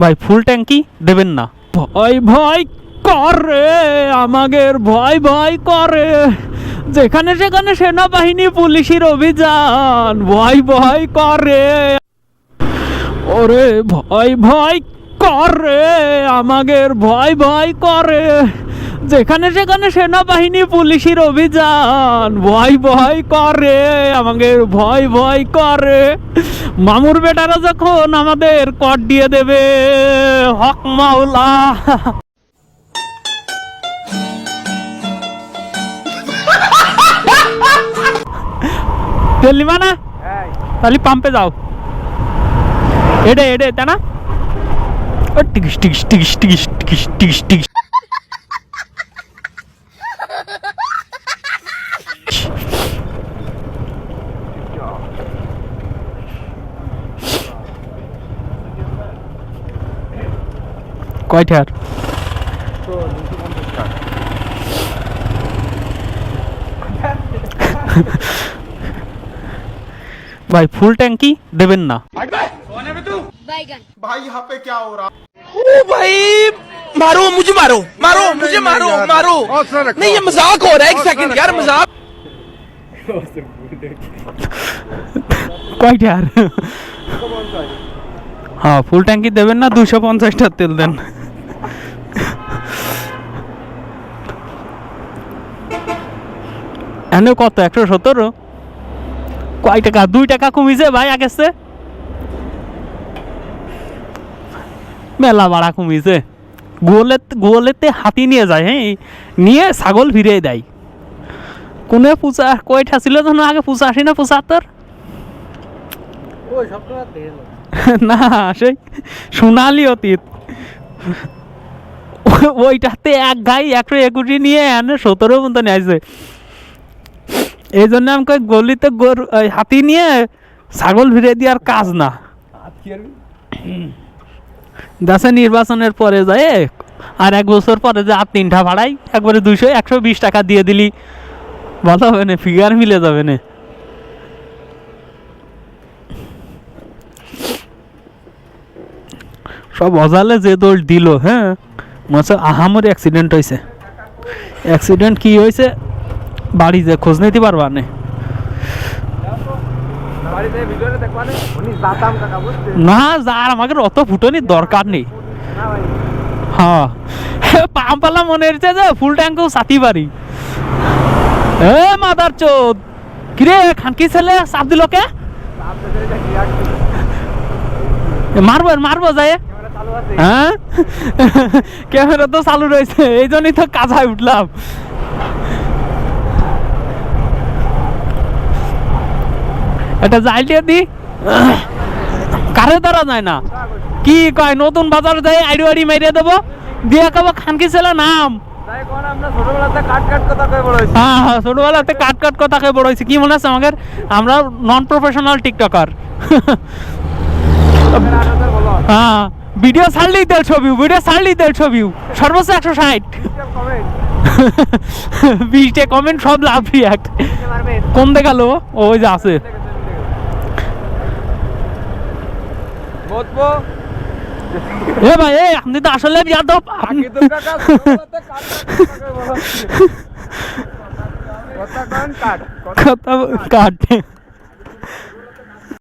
ভাই ফুল ট্যাঙ্কি দেবেন না। ভয় ভয় করে আমাদের, ভয় ভয় করে যেখানে সেখানে সেনাবাহিনী পুলিশের অভিযান, ভয় ভয় করে। ওরে ভয় ভয় করে আমাদের, ভয় ভয় করে যেখানে সেখানে সেনাবাহিনী পুলিশের অভিযান, ভয় ভয় করে আমাদের, ভয় ভয় করে। মামুর বেটারা যখন আমাদের কর দিয়ে দেবে, হক মাওলা। তেল না তাহলে পাম্পে যাও। এডে এডে তা না, টিকিস টিকিস টিকিস টিকিস টিকিস টিকিস টিকিস। কয়টার? ভাই ফুল ট্যাঙ্কি দেবেন না। भाई यहाँ पे क्या हो रहा? ओ भाई मारो मुझे, मारो मारो मुझे, मारो मारो। नहीं ये मजाक हो रहा है, एक सेकंड यार, मजाक। কয়টার? হ্যাঁ ফুল ট্যাঙ্কি দেবেন না, 250টা তেল দেন। এনে কত? 117। কয় টাকা? 2 টাকা কমিছে ভাই আগেছে, মেলা ভাড়া কমিছে। গোয়ালেতে হাতি নিয়ে যায়, হ্যাঁ নিয়ে ছাগল ফিরে দেয়। কোনে পূজা কয়টা ছিল যেন আগে, 85 না 75? না সেই সোনালি অতীত, ওইটাতে এক গাই 121 নিয়ে এনে 17 পর্যন্ত নিয়ে আসছে। এই জন্য আমাকে গলিতে হাতি নিয়ে ছাগল ফিরে দেওয়ার কাজ না। দেশে নির্বাচনের পরে যায় আর 1 বছর পরে যে 3টা ভাড়াই একবারে 120 টাকা দিয়ে দিলি ভালো হবে না, ফিগার মিলে যাবে না। সব অজালে যে দোষ দিল, হ্যাঁ মাসে আহামরি অ্যাক্সিডেন্ট হয়েছে। অ্যাক্সিডেন্ট কি হয়েছে বাড়ি যে খোঁজ নিতে পারবা না। না যার আমাকে অত ফুটনির দরকার নেই। হ্যাঁ পাম্পালা মনে হচ্ছে যে ফুল ট্যাঙ্কও সাথী পারি। এ মাদার চোদ, কিরে খানকি ছেলে চাপ দিল কে? মারবো মারবো যায়। হ্যাঁ ক্যামেরা তো চালু রয়েছে, এই জন্যই তো কাজায় উঠলাম। এটা জাইলিয়ে দি, কারে দ্বারা যায় না। কি কয় নতুন বাজার যায় আইডি মেরে দেবো দিয়ে কব খানকি ছেলে নাম। হ্যাঁ ছোটবেলাতে কাট কাট কথা কে বড় হয়েছে। কি মনে আছে আমাদের, আমরা নন প্রফেশনাল টিকটকার। হ্যাঁ ভিডিও ছাড়লেই তেল ছবি, ভিডিও ছাড়লেই তেল ছবি, সর্বোচ্চ 160। 20টা কমেন্ট সব লাভ রিয়াক্ট। কোন দেখালো? ওই যে আছে। এ ভাই এই আপনি তো আসলে যাদব, কথা কাট